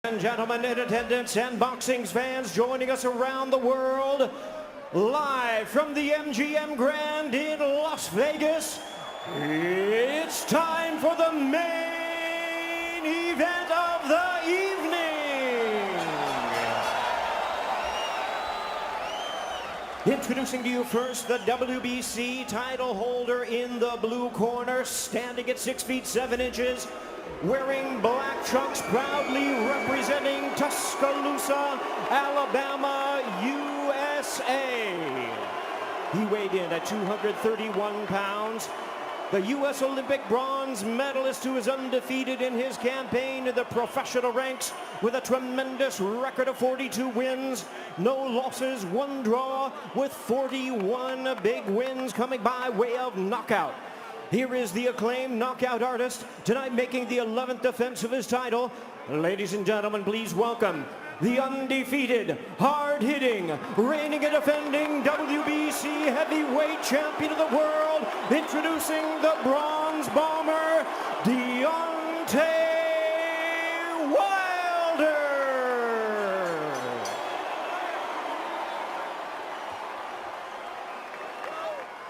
And gentlemen in attendance and boxing fans joining us around the world, live from the MGM Grand in Las Vegas, it's time for the main event of the evening. Introducing to you first the WBC title holder in the blue corner, standing at 6 feet 7 inches, wearing black trunks, proudly representing Tuscaloosa, Alabama, USA. He weighed in at 231 pounds. The U.S. Olympic bronze medalist who is undefeated in his campaign in the professional ranks with a tremendous record of 42 wins, no losses, 1 draw, with 41 big wins coming by way of knockout. Here is the acclaimed knockout artist, tonight making the 11th defense of his title. Ladies and gentlemen, please welcome the undefeated, hard-hitting, reigning and defending WBC heavyweight champion of the world, introducing the bronze bomber, Deontay Wilder.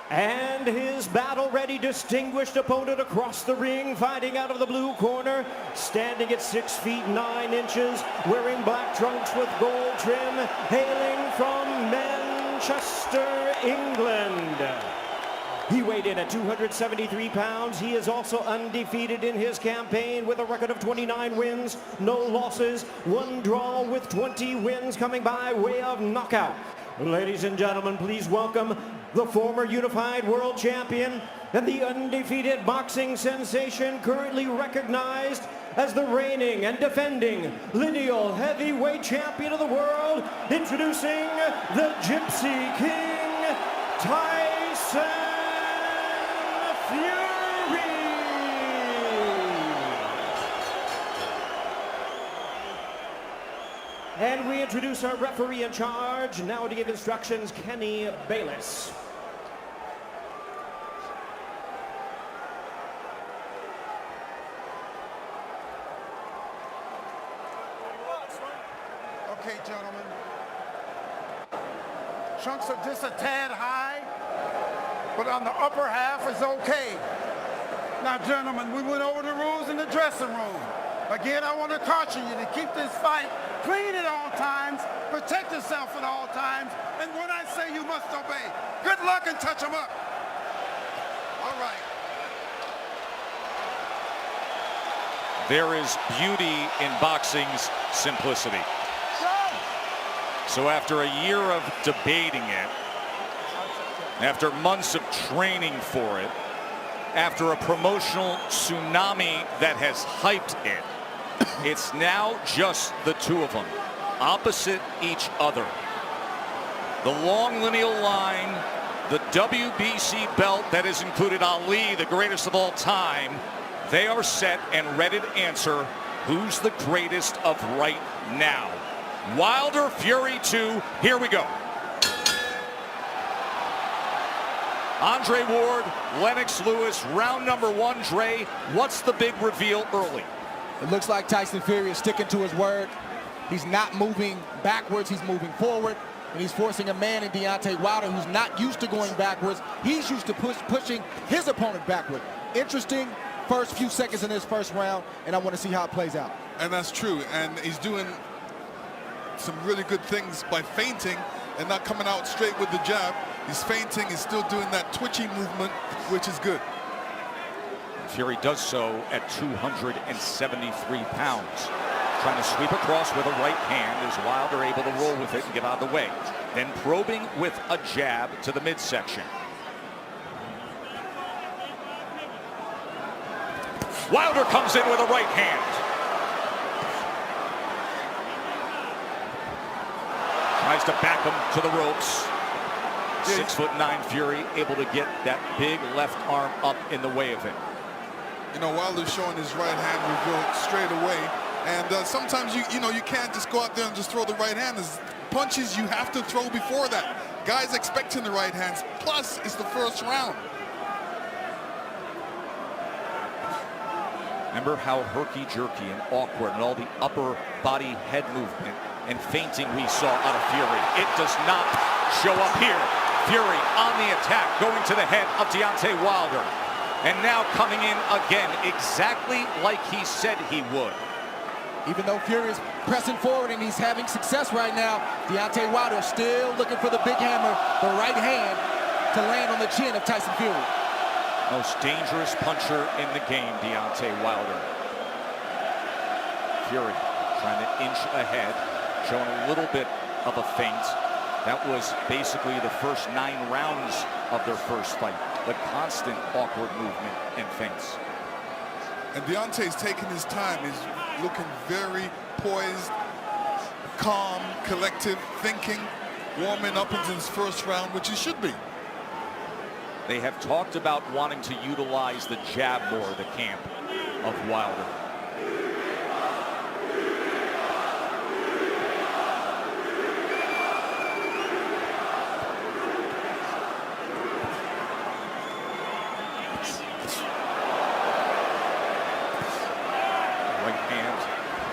And his battle-ready, distinguished opponent across the ring, fighting out of the blue corner, standing at 6 feet 9 inches, wearing black trunks with gold trim, hailing from Manchester, England. He weighed in at 273 pounds. He is also undefeated in his campaign with a record of 29 wins, no losses, 1 draw, with 20 wins coming by way of knockout. Ladies and gentlemen, please welcome the former unified world champion and the undefeated boxing sensation, currently recognized as the reigning and defending lineal heavyweight champion of the world, introducing the Gypsy King, Tyson Fury. And we introduce our referee in charge, now to give instructions, Kenny Bayless. Okay, gentlemen. Trunks are just a tad high, but on the upper half is okay. Now, gentlemen, we went over the rules in the dressing room. Again, I want to caution you to keep this fight clean at all times, protect yourself at all times, and when I say you must obey, good luck and touch them up. All right. There is beauty in boxing's simplicity. So after a year of debating it, after months of training for it, after a promotional tsunami that has hyped it, it's now just the two of them, opposite each other. The long lineal line, the WBC belt that has included Ali, the greatest of all time, they are set and ready to answer who's the greatest of right now. Wilder, Fury 2, here we go. Andre Ward, Lennox Lewis, round number 1. Dre, what's the big reveal early? It looks like Tyson Fury is sticking to his word. He's not moving backwards, he's moving forward, and he's forcing a man in Deontay Wilder who's not used to going backwards. He's used to pushing his opponent backward. Interesting first few seconds in this first round, and I want to see how it plays out. And that's true, and he's doing some really good things by feinting and not coming out straight with the jab. He's feinting, he's still doing that twitchy movement, which is good. Fury does so at 273 pounds. Trying to sweep across with a right hand. Is Wilder able to roll with it and get out of the way? Then probing with a jab to the midsection. Wilder comes in with a right hand. Tries to back him to the ropes. 6'9" Fury able to get that big left arm up in the way of it. You know, Wilder's showing his right hand reveal straight away, and sometimes you can't just go out there and just throw the right hand. There's punches you have to throw before that. Guys expecting the right hands. Plus, it's the first round. Remember how herky-jerky and awkward and all the upper body head movement and feinting we saw out of Fury. It does not show up here. Fury on the attack, going to the head of Deontay Wilder. And now coming in again, exactly like he said he would. Even though Fury is pressing forward and he's having success right now, Deontay Wilder still looking for the big hammer, the right hand, to land on the chin of Tyson Fury. Most dangerous puncher in the game, Deontay Wilder. Fury trying to inch ahead, showing a little bit of a feint. That was basically the first 9 rounds of their first fight. The constant awkward movement and feints. And Deontay's taking his time. He's looking very poised, calm, collective, thinking, warming up into his first round, which he should be. They have talked about wanting to utilize the jab more, the camp of Wilder. Right hand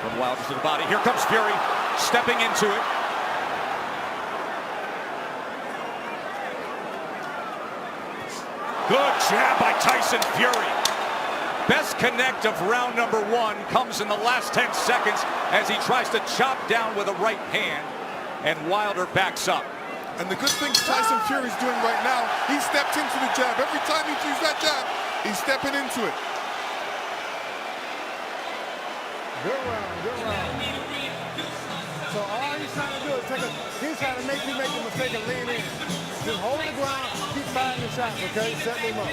from Wilder to the body. Here comes Fury, stepping into it. Good jab by Tyson Fury. Best connect of round number 1 comes in the last 10 seconds as he tries to chop down with a right hand, and Wilder backs up. And the good thing Tyson Fury's doing right now, he stepped into the jab. Every time he uses that jab, he's stepping into it. Good round, good round. So all he's trying to do is he's trying to make you make the mistake of lean in. Just hold the ground, keep firing the shots, okay? Set them up,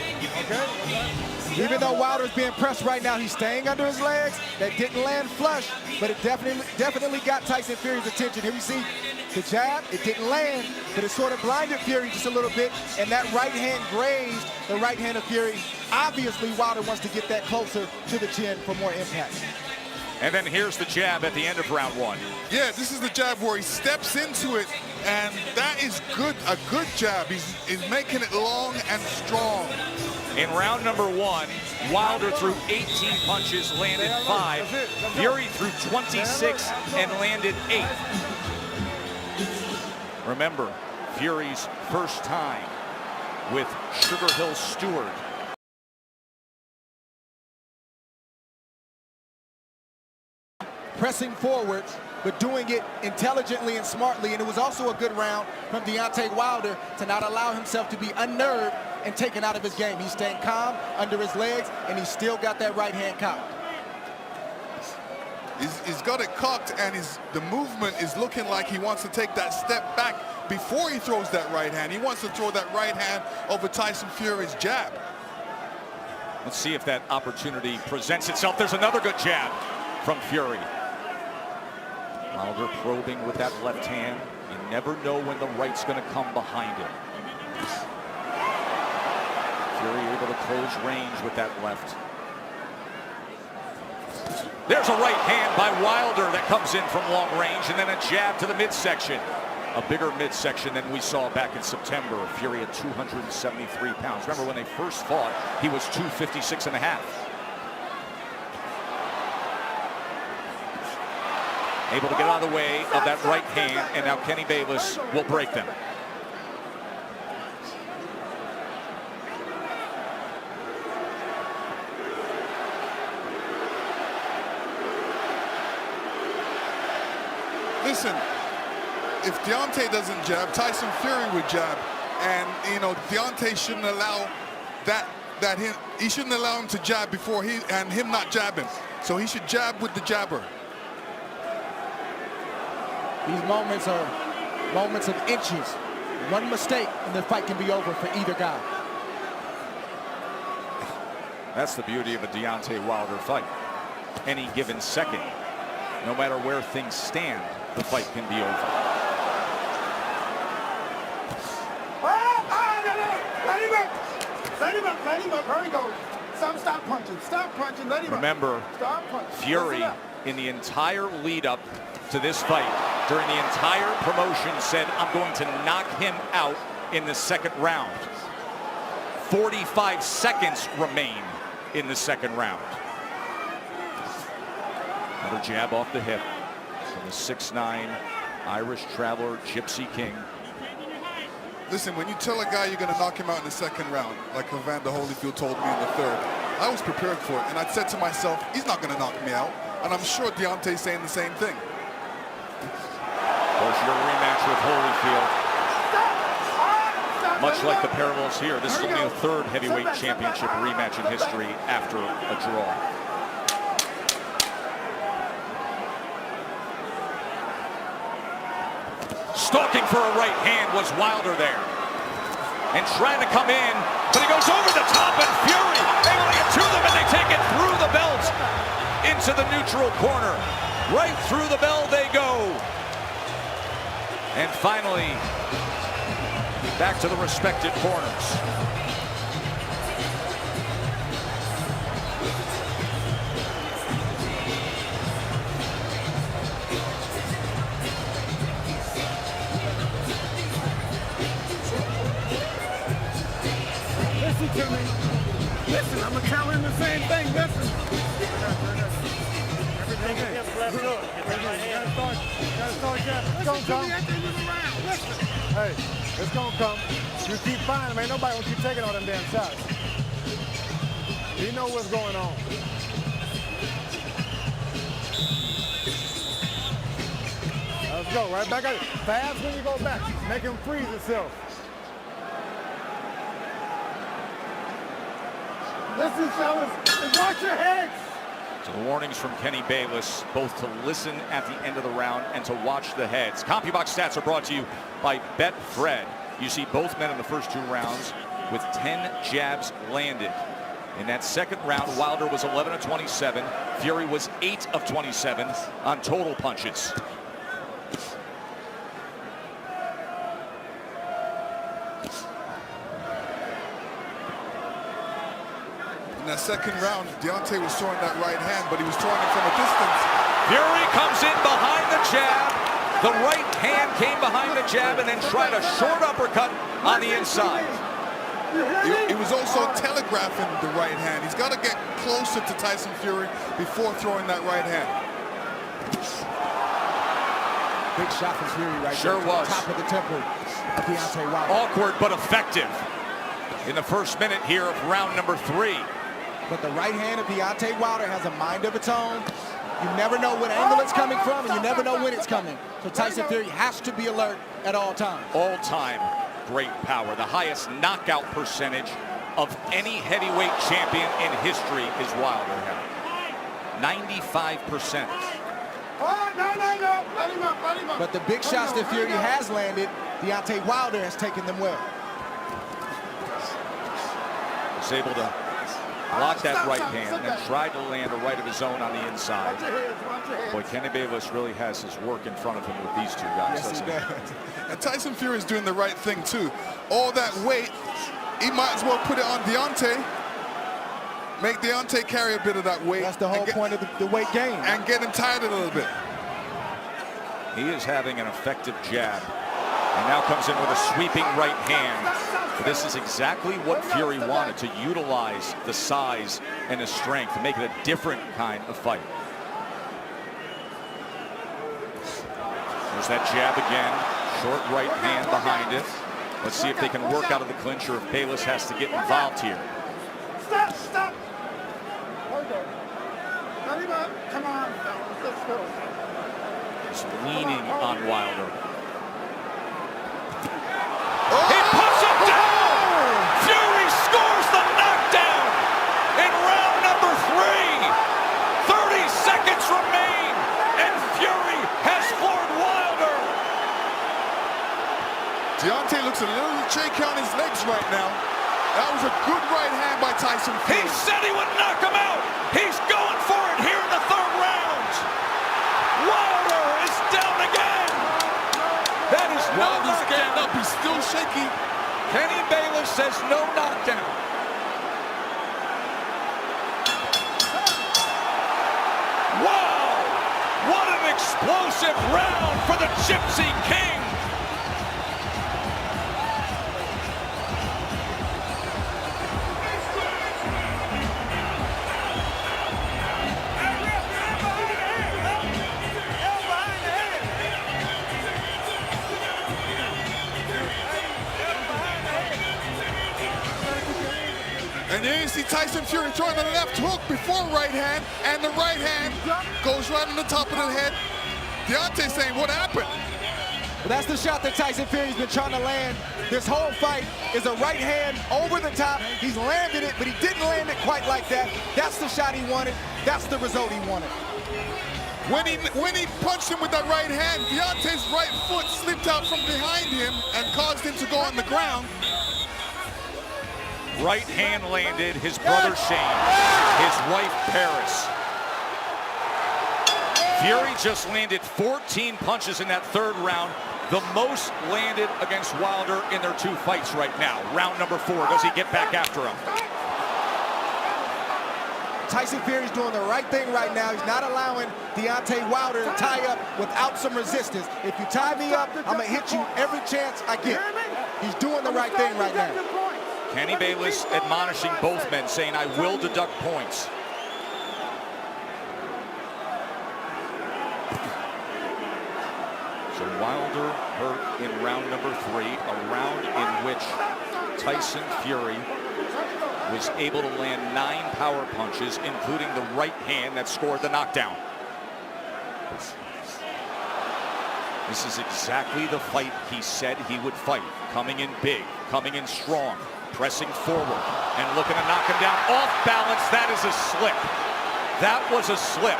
okay? Even though Wilder's being pressed right now, he's staying under his legs. That didn't land flush, but it definitely got Tyson Fury's attention. Here we see the jab. It didn't land, but it sort of blinded Fury just a little bit, and that right hand grazed the right hand of Fury. Obviously, Wilder wants to get that closer to the chin for more impact. And then here's the jab at the end of round 1. Yeah, this is the jab where he steps into it, and that is good, a good jab. He's making it long and strong. In round number 1, Wilder threw 18 punches, landed 5. Fury threw 26 and landed 8. Remember, Fury's first time with Sugar Hill Stewart. Pressing forward, but doing it intelligently and smartly. And it was also a good round from Deontay Wilder to not allow himself to be unnerved and taken out of his game. He's staying calm under his legs, and he's still got that right hand cocked. He's got it cocked, and the movement is looking like he wants to take that step back before he throws that right hand. He wants to throw that right hand over Tyson Fury's jab. Let's see if that opportunity presents itself. There's another good jab from Fury. Wilder probing with that left hand. You never know when the right's going to come behind it. Fury able to close range with that left. There's a right hand by Wilder that comes in from long range, and then a jab to the midsection. A bigger midsection than we saw back in September. Fury at 273 pounds. Remember when they first fought, he was 256 and a half. Able to get out of the way of that right hand, and now Kenny Bayless will break them. Listen, if Deontay doesn't jab, Tyson Fury would jab. And, you know, Deontay shouldn't allow he shouldn't allow him to jab before him not jabbing. So he should jab with the jabber. These moments are moments of inches. One mistake and the fight can be over for either guy. That's the beauty of a Deontay Wilder fight. Any given second, no matter where things stand, the fight can be over. Let him up, let him up. Hurry, go. Stop punching, let him Remember, up. Stop punching. Fury, in the entire lead up to this fight, during the entire promotion, said, I'm going to knock him out in the second round. 45 seconds remain in the second round. Another jab off the hip from the 6'9" Irish traveler Gypsy King. Listen, when you tell a guy you're going to knock him out in the second round, like Evander Holyfield told me in the third, I was prepared for it. And I said to myself, he's not going to knock me out. And I'm sure Deontay's saying the same thing. Of course, your rematch with Holyfield. Much like the parallels here, this is only the third heavyweight championship rematch in history after a draw. Stalking for a right hand was Wilder there. And trying to come in, but he goes over the top, and Fury able to get to them, and they take it through the belt into the neutral corner. Right through the bell they go. And finally, back to the respected corners. Listen to me. Listen, I'm gonna tell him the same thing. Listen. Everything is left hook. Gotta start that. It's gonna come. Listen. Hey, it's gonna come. You keep finding him. Ain't nobody gonna keep taking all them damn shots. You know what's going on. Let's go. Right back at it. Fast when you go back. Make him freeze himself. Listen, fellas, and watch your heads. So the warnings from Kenny Bayless, both to listen at the end of the round and to watch the heads. CompuBox stats are brought to you by Betfred. You see both men in the first 2 rounds with 10 jabs landed. In that second round, Wilder was 11 of 27. Fury was 8 of 27 on total punches. In that second round, Deontay was throwing that right hand, but he was throwing it from a distance. Fury comes in behind the jab. The right hand came behind the jab and then tried a short uppercut on the inside. He was also telegraphing the right hand. He's got to get closer to Tyson Fury before throwing that right hand. Big shot from Fury right Sure there. was. Top of the temple of Deontay Wilder. Awkward but effective in the first minute here of round number 3. But the right hand of Deontay Wilder has a mind of its own. You never know what angle it's coming from, and you never know when it's coming. So Tyson Fury has to be alert at all times. All-time great power. The highest knockout percentage of any heavyweight champion in history is Wilder. 95%. But the big shots that Fury has landed, Deontay Wilder has taken them well. Was able to block that right hand and tried to land a right of his own on the inside. Boy, Kenny Bayless really has his work in front of him with these 2 guys. Yes, he does. And Tyson Fury is doing the right thing, too. All that weight, he might as well put it on Deontay. Make Deontay carry a bit of that weight. That's the whole point of the weight game. And get him tired a little bit. He is having an effective jab. And now comes in with a sweeping right hand. But this is exactly what Fury wanted, to utilize the size and the strength to make it a different kind of fight. There's that jab again. Short right hand behind it. Let's see if they can work out of the clinch or if Bayless has to get involved here. Stop. Come on, fellas, let's go. He's leaning on Wilder. He puts him down! Fury scores the knockdown in round number 3. 30 seconds remain, and Fury has floored Wilder. Deontay looks a little shaky on his legs right now. That was a good right hand by Tyson Fury. He said he would knock him out. He's going for it here in the 3rd round. Wilder is down again. That is no Wilder's getting knockdown. up. He's still shaky. Kenny Bayless says no knockdown. Wow! What an explosive round for the Gypsy King. And there you see Tyson Fury throwing the left hook before right hand, and the right hand goes right on the top of the head. Deontay saying, what happened? Well, that's the shot that Tyson Fury's been trying to land this whole fight, is a right hand over the top. He's landed it, but he didn't land it quite like that. That's the shot he wanted. That's the result he wanted. When he punched him with that right hand, Deontay's right foot slipped out from behind him and caused him to go on the ground. Right hand landed, his brother Shane, his wife Paris. Fury just landed 14 punches in that third round, the most landed against Wilder in their 2 fights right now. Round number 4, does he get back after him? Tyson Fury's doing the right thing right now. He's not allowing Deontay Wilder to tie up without some resistance. If you tie me up, I'm going to hit you every chance I get. He's doing the right thing right now. Kenny Bayless admonishing both men, saying, I will deduct points. So Wilder hurt in round number 3, a round in which Tyson Fury was able to land 9 power punches, including the right hand that scored the knockdown. This is exactly the fight he said he would fight. Coming in big, coming in strong, pressing forward, and looking to knock him down off balance. That is a slip. That was a slip.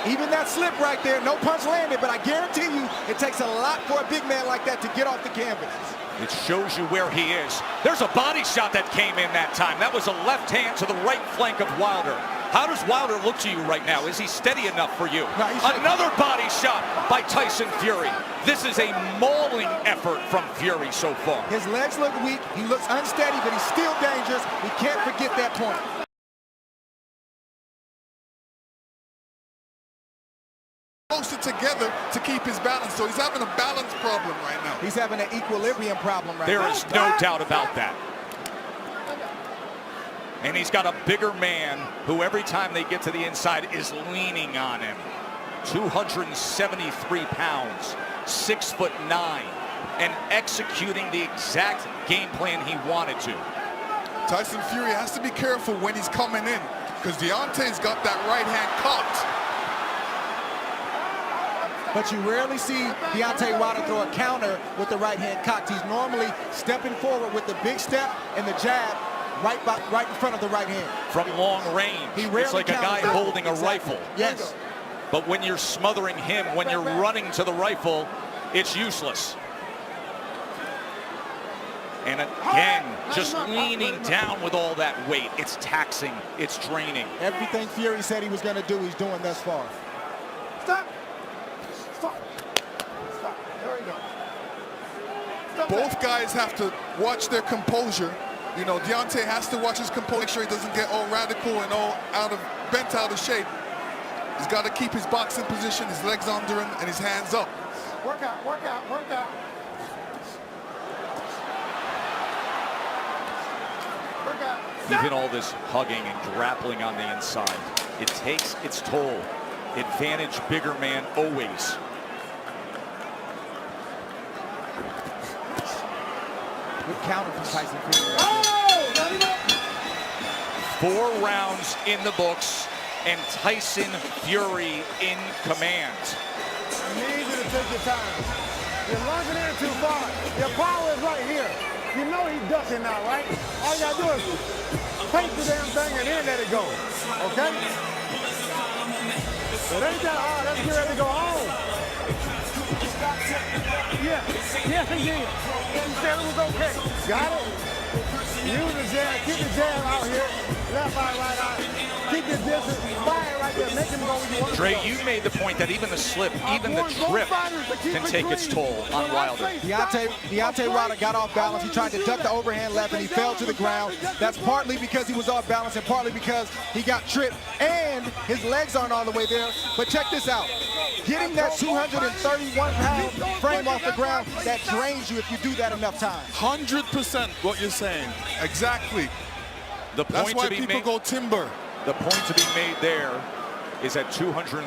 Even that slip right there, no punch landed, but I guarantee you it takes a lot for a big man like that to get off the canvas. It shows you where he is. There's a body shot that came in that time. That was a left hand to the right flank of Wilder. How does Wilder look to you right now? Is he steady enough for you? No, another body shot by Tyson Fury. This is a mauling effort from Fury so far. His legs look weak. He looks unsteady, but he's still dangerous. We can't forget that point. Closer together to keep his balance, so he's having a balance problem right now. He's having an equilibrium problem right now. There is no doubt about that. And he's got a bigger man who every time they get to the inside is leaning on him. 273 pounds, 6'9", and executing the exact game plan he wanted to. Tyson Fury has to be careful when he's coming in, because Deontay's got that right hand caught. But you rarely see Deontay Wilder throw a counter with the right hand cocked. He's normally stepping forward with the big step and the jab right in front of the right hand. From long range, it's like a guy holding a rifle. Yes. But when you're smothering him, when you're running to the rifle, it's useless. And again, just leaning down with all that weight. It's taxing, it's draining. Everything Fury said he was going to do, he's doing thus far. Stop. Stop. Stop. There we go. Stop. Both guys have to watch their composure. You know, Deontay has to watch his composure, make sure he doesn't get all radical and all bent out of shape. He's got to keep his boxing position, his legs under him, and his hands up. Work out, work out, work out. Work out. Even all this hugging and grappling on the inside, it takes its toll. Advantage bigger man always. Good counter from Tyson Fury. 4 rounds in the books, and Tyson Fury in command. I need you to take your time. You're lunging in too far. Your power is right here. You know he's ducking now, right? All you gotta do is paint the damn thing and then let it go. Okay? It ain't that hard. Let's get ready to go home. Yeah. Yes, he did. He said it was okay. Got it? Use the jab. Keep the jab out here. Left eye, right eye. Keep your distance. Fire right there. Make him go where you want to Dre, go. you made the point that even the slip, even the trip can take its toll on Wilder. Deontay Wilder got off balance. He tried to duck the overhand left and he fell to the ground. That's partly because he was off balance and partly because he got tripped and his legs aren't all the way there. But check this out. Getting that 231-pound frame off the ground, that drains you if you do that enough times. 100% what you're saying. Exactly. The That's point why to be people made, go timber. the point to be made there is at 231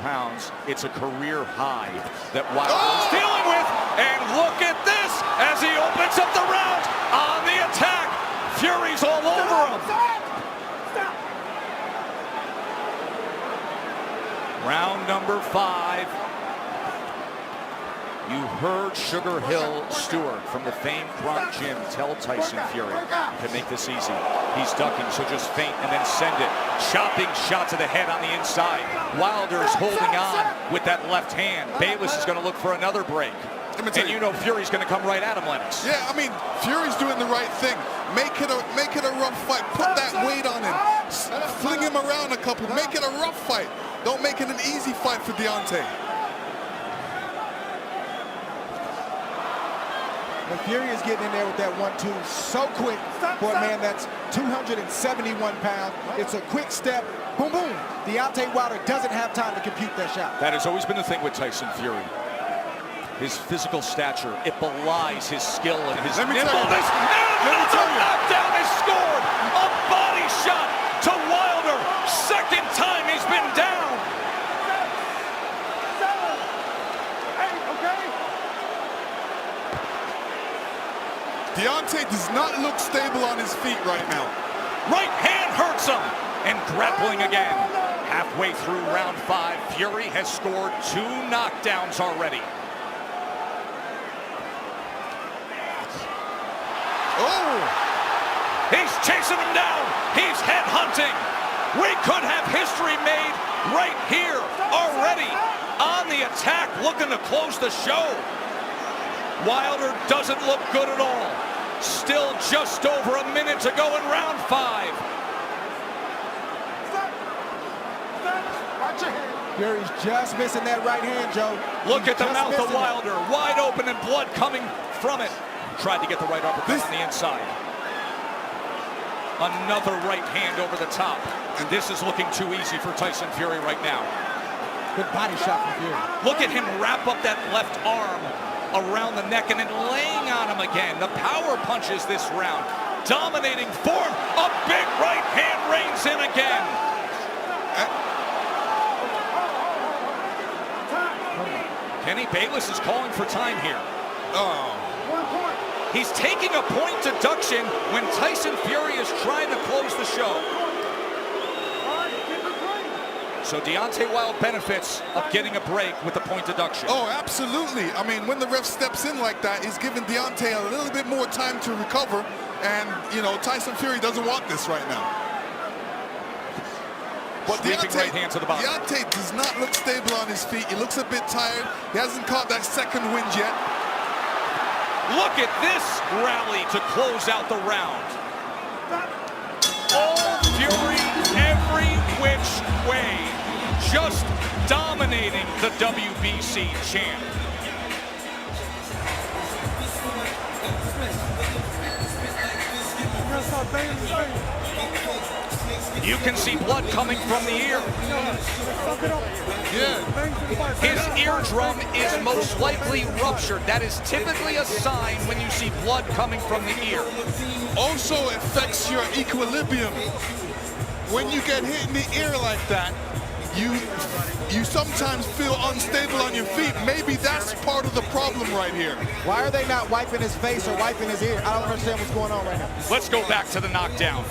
pounds. It's a career high that Wilder is dealing with. And look at this as he opens up the round on the attack. Fury's all over him. Round number 5. You heard Sugar Hill Stewart from the famed Gronk Gym tell Tyson Fury, you can make this easy. He's ducking, so just feint and then send it. Chopping shot to the head on the inside. Wilder's holding on with that left hand. Bayless is going to look for another break. And you know Fury's going to come right at him, Lennox. Yeah, I mean, Fury's doing the right thing. Make it a rough fight. Put that weight on him. Fling him around a couple. Make it a rough fight. Don't make it an easy fight for Deontay. But Fury is getting in there with that 1-2 so quick for a man that's 271 pounds. It's a quick step. Boom, boom. Deontay Wilder doesn't have time to compute that shot. That has always been the thing with Tyson Fury. His physical stature, it belies his skill and his nimbleness. Another knockdown is scored. A body shot to Wilder. Second time he's been down. Deontay does not look stable on his feet right now. Right hand hurts him. And grappling again. Halfway through round 5, Fury has scored 2 knockdowns already. Oh! He's chasing him down. He's head hunting. We could have history made right here already. On the attack, looking to close the show. Wilder doesn't look good at all. Still just over a minute to go in round 5. Fury's just missing that right hand, Joe. Look at the mouth of Wilder. Wide open and blood coming from it. Tried to get the right uppercut on the inside. Another right hand over the top. And this is looking too easy for Tyson Fury right now. Good body shot from Fury. Look at him wrap up that left arm around the neck and then laying on him again. The power punches this round. Dominating form. A big right hand reigns in again. Kenny Bayless is calling for time here. Oh. He's taking a point deduction when Tyson Fury is trying to close the show. So Deontay Wilder benefits of getting a break with the point deduction. Oh, absolutely. I mean, when the ref steps in like that, he's giving Deontay a little bit more time to recover. And, you know, Tyson Fury doesn't want this right now. But Sweeping right hand to the body. Deontay does not look stable on his feet. He looks a bit tired. He hasn't caught that second wind yet. Look at this rally to close out the round. All Fury, every which way, just dominating the WBC champ. You can see blood coming from the ear. His eardrum is most likely ruptured. That is typically a sign when you see blood coming from the ear. Also affects your equilibrium. When you get hit in the ear like that, you sometimes feel unstable on your feet. Maybe that's part of the problem right here. Why are they not wiping his face or wiping his ear? I don't understand what's going on right now. Let's go back to the knockdown.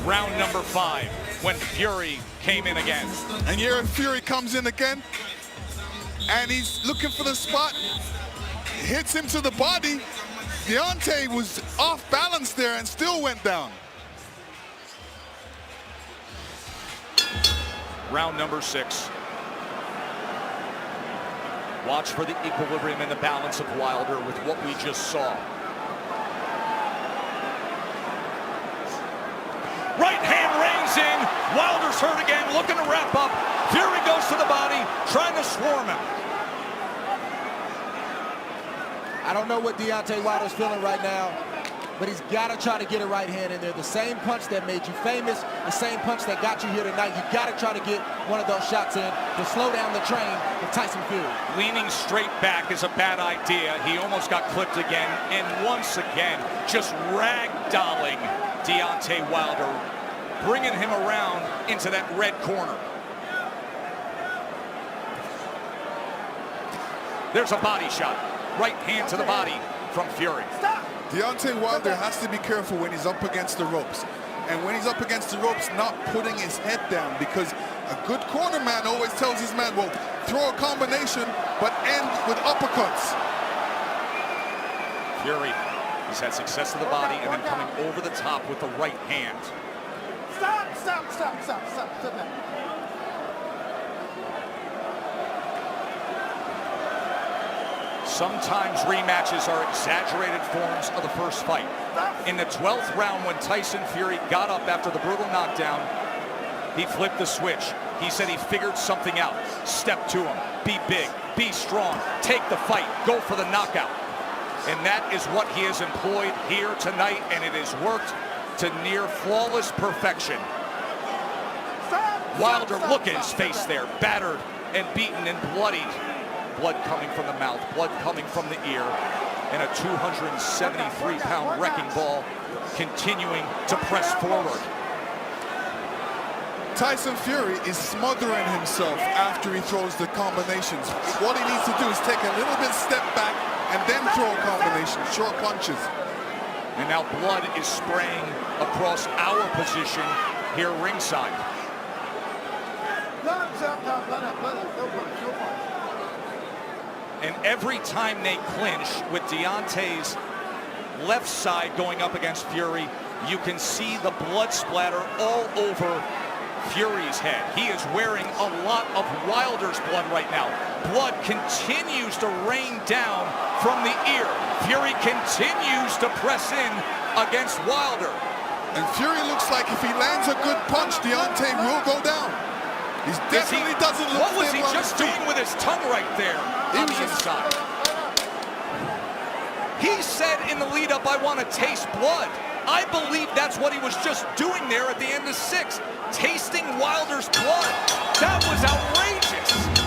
Round number 5, when Fury came in again. And here Fury comes in again, and he's looking for the spot. Hits him to the body. Deontay was off balance there and still went down. Round number 6. Watch for the equilibrium and the balance of Wilder with what we just saw. Right hand reins in. Wilder's hurt again, looking to wrap up. Fury goes to the body, trying to swarm him. I don't know what Deontay Wilder's feeling right now, but he's got to try to get a right hand in there. The same punch that made you famous, the same punch that got you here tonight. You got to try to get one of those shots in to slow down the train of Tyson Fury. Leaning straight back is a bad idea. He almost got clipped again, and once again, just ragdolling Deontay Wilder, bringing him around into that red corner. There's a body shot. Right hand to the body from Fury. Stop! Deontay Wilder has to be careful when he's up against the ropes. And when he's up against the ropes, not putting his head down, because a good corner man always tells his man, well, throw a combination, but end with uppercuts. Fury, he's had success to the body and then coming over the top with the right hand. Stop, stop, stop, stop, stop, stop that. Sometimes rematches are exaggerated forms of the first fight. In the 12th round, when Tyson Fury got up after the brutal knockdown, he flipped the switch. He said he figured something out. Step to him. Be big. Be strong. Take the fight. Go for the knockout. And that is what he has employed here tonight, and it has worked to near flawless perfection. Wilder, look at his face there, battered and beaten and bloodied. Blood coming from the mouth, blood coming from the ear, and a 273-pound wrecking ball continuing to press forward. Tyson Fury is smothering himself after he throws the combinations. What he needs to do is take a little bit step back and then throw a combination, short punches. And now blood is spraying across our position here ringside. And every time they clinch with Deontay's left side going up against Fury, you can see the blood splatter all over Fury's head. He is wearing a lot of Wilder's blood right now. Blood continues to rain down from the ear. Fury continues to press in against Wilder. And Fury looks like if he lands a good punch, Deontay will go down. He definitely doesn't look What was he stable on just his feet. doing with his tongue right there on the inside? He said in the lead up, I want to taste blood. I believe that's what he was just doing there at the end of 6, tasting Wilder's blood. That was outrageous.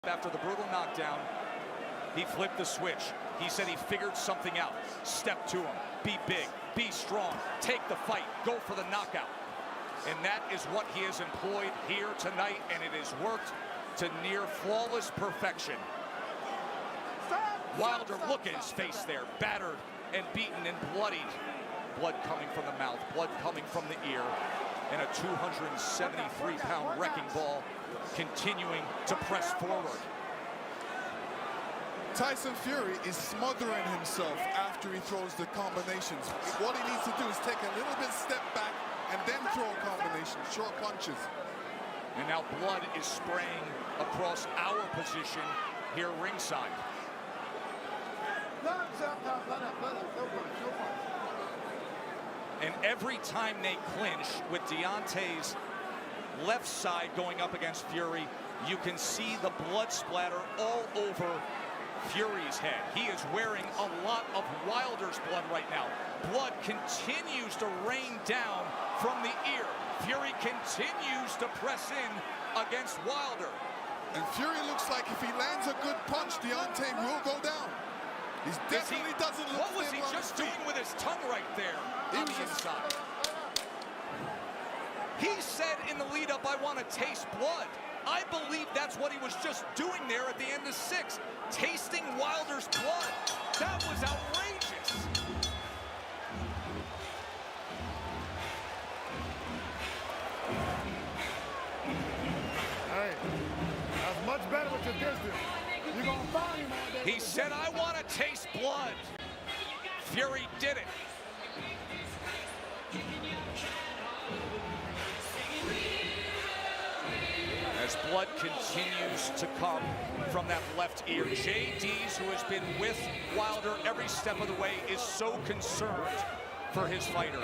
After the brutal knockdown, he flipped the switch. He said he figured something out. Step to him. Be big. Be strong. Take the fight. Go for the knockout. And that is what he has employed here tonight, and it has worked to near flawless perfection. Wilder, look at his face there, battered and beaten and bloodied. Blood coming from the mouth, blood coming from the ear, and a 273-pound wrecking ball continuing to press forward. Tyson Fury is smothering himself after he throws the combinations. What he needs to do is take a little bit step back and then throw a combination, short punches. And now blood is spraying across our position here ringside. And every time they clinch with Deontay's left side going up against Fury, you can see the blood splatter all over Fury's head. He is wearing a lot of Wilder's blood right now. Blood continues to rain down from the ear. Fury continues to press in against Wilder. And Fury looks like if he lands a good punch, Deontay will go down. He definitely doesn't look What was he stable on just his feet. doing with his tongue right there on the inside? He said in the lead up, I want to taste blood. I believe that's what he was just doing there at the end of 6, tasting Wilder's blood. That was outrageous. Hey, that's much better with your distance. You're going to find him all day. He said, I want to taste blood. Fury did it. As blood continues to come from that left ear, JD's, who has been with Wilder every step of the way, is so concerned for his fighter.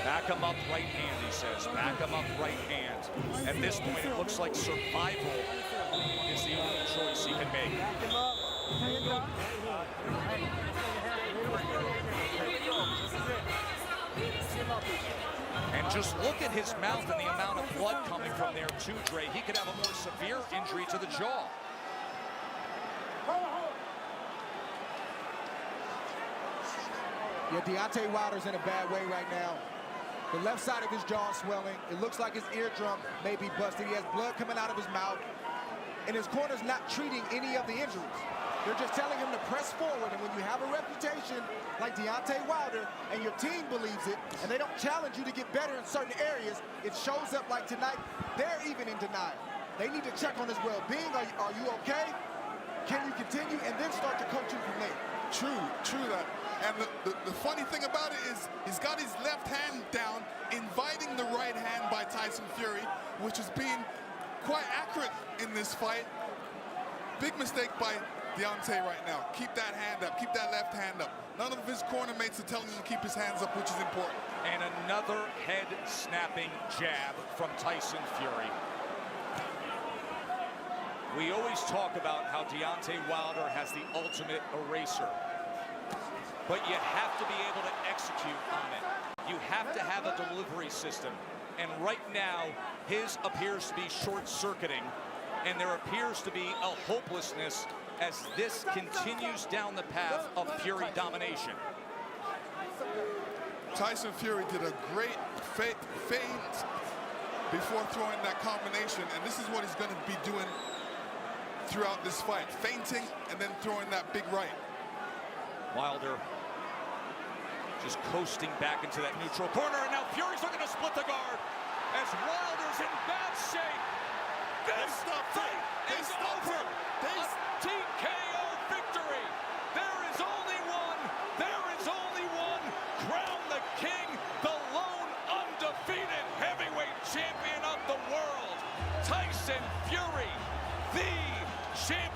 Back him up right hand, he says. Back him up right hand. At this point, it looks like survival is the only choice he can make. And just look at his mouth and the amount of blood coming from there too, Dre. He could have a more severe injury to the jaw. Yeah, Deontay Wilder's in a bad way right now. The left side of his jaw is swelling. It looks like his eardrum may be busted. He has blood coming out of his mouth. And his corner's not treating any of the injuries. They're just telling him to press forward. And when you have a reputation like Deontay Wilder and your team believes it, and they don't challenge you to get better in certain areas, it shows up like tonight. They're even in denial. They need to check on his well-being. Are you okay? Can you continue? And then start to coach him from there. True that. And the funny thing about it is he's got his left hand down, inviting the right hand by Tyson Fury, which is being quite accurate in this fight. Big mistake by Deontay right now. Keep that hand up. Keep that left hand up. None of his corner mates are telling him to keep his hands up, which is important. And another head-snapping jab from Tyson Fury. We always talk about how Deontay Wilder has the ultimate eraser. But you have to be able to execute on it. You have to have a delivery system. And right now, his appears to be short-circuiting. And there appears to be a hopelessness as this continues down the path of Fury domination. Tyson Fury did a great feint before throwing that combination, and this is what he's going to be doing throughout this fight. Feinting and then throwing that big right. Wilder just coasting back into that neutral corner, and now Fury's looking to split the guard as Wilder's in bad shape. This fight is over. A TKO victory. There is only one. There is only one. Crown the king, the lone undefeated heavyweight champion of the world, Tyson Fury, the champion.